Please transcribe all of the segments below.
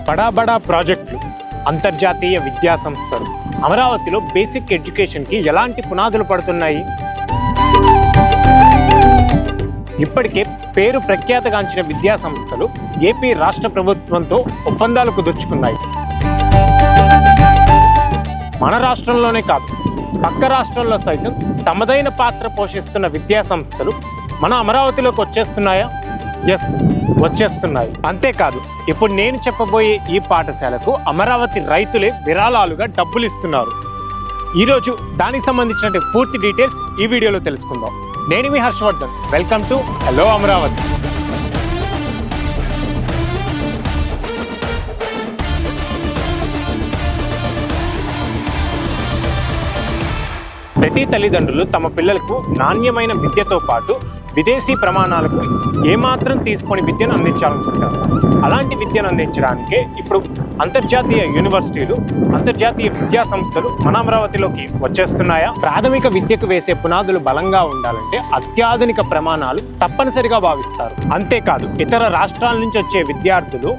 బడా ప్రాజెక్టులు, అంతర్జాతీయ విద్యా సంస్థలు అమరావతిలో బేసిక్ ఎడ్యుకేషన్కి ఎలాంటి పునాదులు పడుతున్నాయి? ఇప్పటికే పేరు ప్రఖ్యాతగాంచిన విద్యా సంస్థలు ఏపీ రాష్ట్ర ప్రభుత్వంతో ఒప్పందాలు కుదుర్చుకున్నాయి. మన రాష్ట్రంలోనే కాదు, పక్క రాష్ట్రాల్లో సైతం తమదైన పాత్ర పోషిస్తున్న విద్యా సంస్థలు మన అమరావతిలోకి వచ్చేస్తున్నాయా? ఎస్, వచ్చేస్తున్నాయి. అంతేకాదు, ఇప్పుడు నేను చెప్పబోయే ఈ పాఠశాలకు అమరావతి రైతులే విరాళాలుగా డబ్బులు ఇస్తున్నారు. ఈరోజు దానికి సంబంధించిన పూర్తి డీటెయిల్స్ ఈ వీడియోలో తెలుసుకుందాం. నేను మీ Harshavardhan. Welcome to hello Amaravati. ప్రతి తల్లిదండ్రులు తమ పిల్లలకు నాణ్యమైన విద్యతో పాటు విదేశీ ప్రమాణాలకు ఏమాత్రం తీసుకొని విద్యను అందించాలనుకుంటారు. అలాంటి విద్యను అందించడానికే ఇప్పుడు అంతర్జాతీయ యూనివర్సిటీలు, అంతర్జాతీయ విద్యా సంస్థలు మన అమరావతిలోకి వచ్చేస్తున్నాయా? ప్రాథమిక విద్యకు వేసే పునాదులు బలంగా ఉండాలంటే అత్యాధునిక ప్రమాణాలు తప్పనిసరిగా భావిస్తారు. అంతేకాదు, ఇతర రాష్ట్రాల నుంచి వచ్చే విద్యార్థులు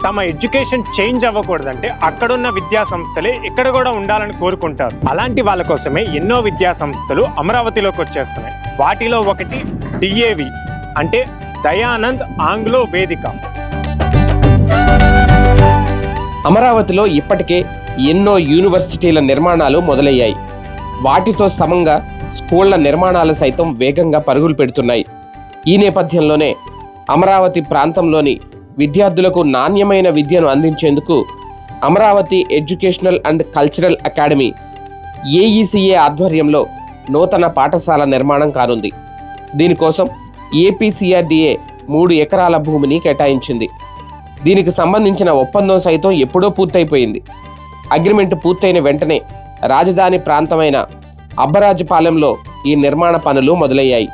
తమ ఎడ్యుకేషన్ చేంజ్ అవ్వకూడదంటే అక్కడున్న విద్యా సంస్థలే ఇక్కడ కూడా ఉండాలని కోరుకుంటారు. అలాంటి వాళ్ళ కోసమే ఎన్నో విద్యా సంస్థలు అమరావతిలోకి వచ్చేస్తున్నాయి. వాటిలో ఒకటి DAV, అంటే దయానంద్ ఆంగ్లో వేదిక. అమరావతిలో ఇప్పటికే ఎన్నో యూనివర్సిటీల నిర్మాణాలు మొదలయ్యాయి. వాటితో సమంగా స్కూళ్ల నిర్మాణాలు సైతం వేగంగా పరుగులు పెడుతున్నాయి. ఈ నేపథ్యంలోనే అమరావతి ప్రాంతంలోని విద్యార్థులకు నాణ్యమైన విద్యను అందించేందుకు Amaravati educational and cultural academy AECA ఆధ్వర్యంలో నూతన పాఠశాల నిర్మాణం కానుంది. దీనికోసం APCRDA 3 ఎకరాల భూమిని కేటాయించింది. దీనికి సంబంధించిన ఒప్పందం సైతం ఎప్పుడో పూర్తయిపోయింది. అగ్రిమెంట్ పూర్తయిన వెంటనే రాజధాని ప్రాంతమైన అబ్బరాజుపాలెంలో ఈ నిర్మాణ పనులు మొదలయ్యాయి.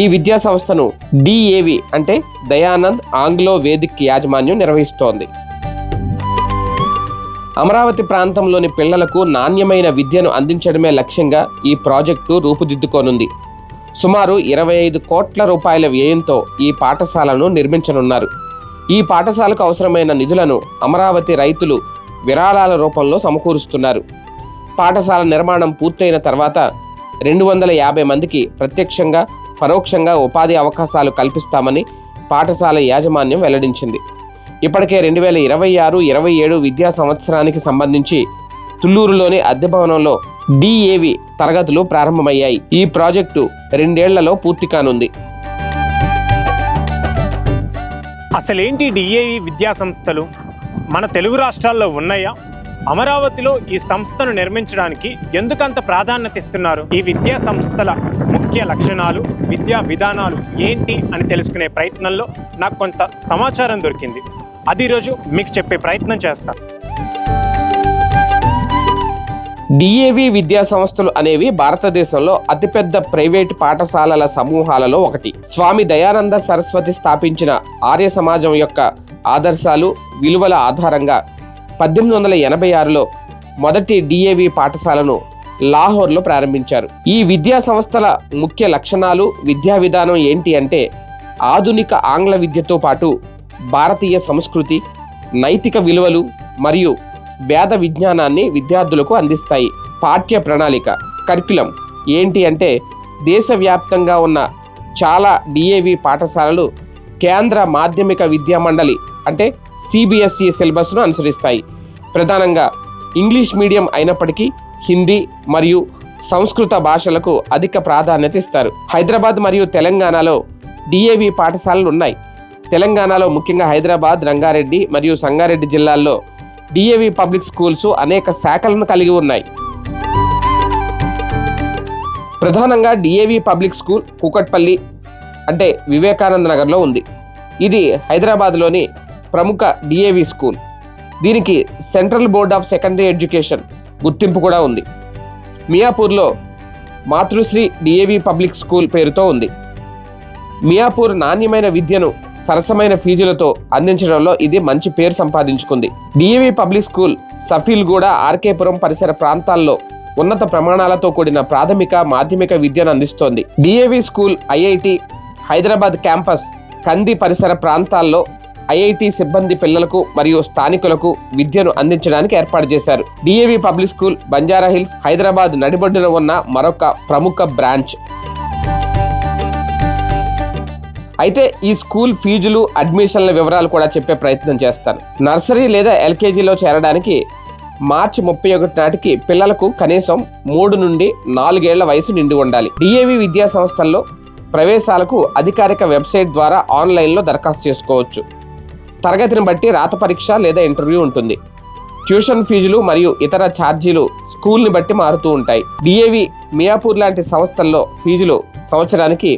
ఈ విద్యా సంస్థను DAV, అంటే దయానంద్ ఆంగ్లో వేదిక్ యాజమాన్యం నిర్వహిస్తోంది. అమరావతి ప్రాంతంలోని పిల్లలకు నాణ్యమైన విద్యను అందించడమే లక్ష్యంగా ఈ ప్రాజెక్టు రూపుదిద్దుకోనుంది. సుమారు 25 కోట్ల రూపాయల వ్యయంతో ఈ పాఠశాలను నిర్మించనున్నారు. ఈ పాఠశాలకు అవసరమైన నిధులను అమరావతి రైతులు విరాళాల రూపంలో సమకూరుస్తున్నారు. పాఠశాల నిర్మాణం పూర్తయిన తర్వాత 250 మందికి ప్రత్యక్షంగా, పరోక్షంగా ఉపాధి అవకాశాలు కల్పిస్తామని పాఠశాల యాజమాన్యం వెల్లడించింది. ఇప్పటికే 2026-27 విద్యా సంవత్సరానికి సంబంధించి తుళ్లూరులోని అద్దె భవనంలో DAV తరగతులు ప్రారంభమయ్యాయి. ఈ ప్రాజెక్టు 2 ఏళ్లలో పూర్తి కానుంది. అసలేంటి DAV విద్యా సంస్థలు? మన తెలుగు రాష్ట్రాల్లో ఉన్నాయా? అమరావతిలో ఈ సంస్థను నిర్మించడానికి ఎందుకంత ప్రాధాన్యత ఇస్తున్నారు? ఈ విద్యా సంస్థల ముఖ్య లక్షణాలు, విద్యా విధానాలు ఏంటి అని తెలుసుకునే ప్రయత్నంలో నాకు కొంత సమాచారం దొరికింది. అది ఈరోజు మీకు చెప్పే ప్రయత్నం చేస్తాను. DAV విద్యా సంస్థలు అనేవి భారతదేశంలో అతిపెద్ద ప్రైవేటు పాఠశాలల సమూహాలలో ఒకటి. స్వామి దయానంద సరస్వతి స్థాపించిన ఆర్య సమాజం యొక్క ఆదర్శాలు, విలువల ఆధారంగా 1886లో మొదటి DAV పాఠశాలను లాహోర్లో ప్రారంభించారు. ఈ విద్యా సంస్థల ముఖ్య లక్షణాలు, విద్యా విధానం ఏంటి అంటే ఆధునిక ఆంగ్ల విద్యతో పాటు భారతీయ సంస్కృతి, నైతిక విలువలు మరియు వేద విజ్ఞానాన్ని విద్యార్థులకు అందిస్తాయి. పాఠ్య ప్రణాళిక, కరిక్యులం ఏంటి అంటే దేశవ్యాప్తంగా ఉన్న చాలా DAV పాఠశాలలు కేంద్ర మాధ్యమిక విద్యా మండలి అంటే CBSE సిలబస్ను అనుసరిస్తాయి. ప్రధానంగా ఇంగ్లీష్ మీడియం అయినప్పటికీ హిందీ మరియు సంస్కృత భాషలకు అధిక ప్రాధాన్యత ఇస్తారు. హైదరాబాద్ మరియు తెలంగాణలో DAV పాఠశాలలు ఉన్నాయి. తెలంగాణలో ముఖ్యంగా హైదరాబాద్, రంగారెడ్డి మరియు సంగారెడ్డి జిల్లాల్లో DAV పబ్లిక్ స్కూల్స్ అనేక శాఖలను కలిగి ఉన్నాయి. ప్రధానంగా DAV పబ్లిక్ స్కూల్ కూకట్పల్లి అంటే వివేకానంద నగర్లో ఉంది. ఇది హైదరాబాద్లోని ప్రముఖ DAV స్కూల్. దీనికి central board of secondary education గుర్తింపు కూడా ఉంది. మియాపూర్లో మాతృశ్రీ DAV పబ్లిక్ స్కూల్ పేరుతో ఉంది. మియాపూర్ నాణ్యమైన విద్యను సరసమైన ఫీజులతో అందించడంలో ఇది మంచి పేరు సంపాదించుకుంది. DAV public school Safilguda, RK Puram పరిసర ప్రాంతాల్లో ఉన్నత ప్రమాణాలతో కూడిన ప్రాథమిక, మాధ్యమిక విద్యను అందిస్తోంది. DAV school IIT Hyderabad campus కంది పరిసర ప్రాంతాల్లో ఐఐటి సిబ్బంది పిల్లలకు మరియు స్థానికులకు విద్యను అందించడానికి ఏర్పాటు చేశారు. DAV public school Banjara hills, Hyderabad నడిబొడ్డున ఉన్న మరొక ప్రముఖ బ్రాంచ్. అయితే ఈ స్కూల్ ఫీజులు, అడ్మిషన్ల వివరాలు కూడా చెప్పే ప్రయత్నం చేస్తాను. నర్సరీ లేదా ఎల్కేజీలో చేరడానికి మార్చి 31 నాటికి పిల్లలకు కనీసం 3 నుండి 4 ఏళ్ల వయసు నిండి ఉండాలి. డిఏవి విద్యా సంస్థల్లో ప్రవేశాలకు అధికారిక వెబ్సైట్ ద్వారా ఆన్లైన్లో దరఖాస్తు చేసుకోవచ్చు. తరగతిని బట్టి రాత పరీక్ష లేదా ఇంటర్వ్యూ ఉంటుంది. ట్యూషన్ ఫీజులు మరియు ఇతర ఛార్జీలు స్కూల్ని బట్టి మారుతూ ఉంటాయి. డిఏవి, మియాపూర్ లాంటి సంస్థల్లో ఫీజులు సంవత్సరానికి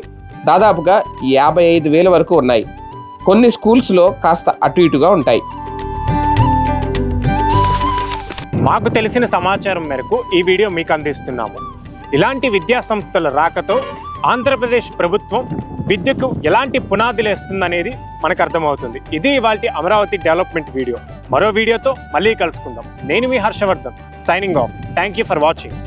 దాదాపుగా 55,000 వరకు ఉన్నాయి. కొన్ని స్కూల్స్లో కాస్త అటు ఇటుగా ఉంటాయి. మాకు తెలిసిన సమాచారం మేరకు ఈ వీడియో మీకు అందిస్తున్నాము. ఇలాంటి విద్యా సంస్థల రాకతో ఆంధ్రప్రదేశ్ ప్రభుత్వం విద్యకు ఎలాంటి పునాదులు వేస్తుందనేది మనకు అర్థమవుతుంది. ఇది ఇవాల్టి అమరావతి డెవలప్మెంట్ వీడియో. మరో వీడియోతో మళ్ళీ కలుసుకుందాం. నేను మీ Harshavardhan, signing off. Thank you for watching.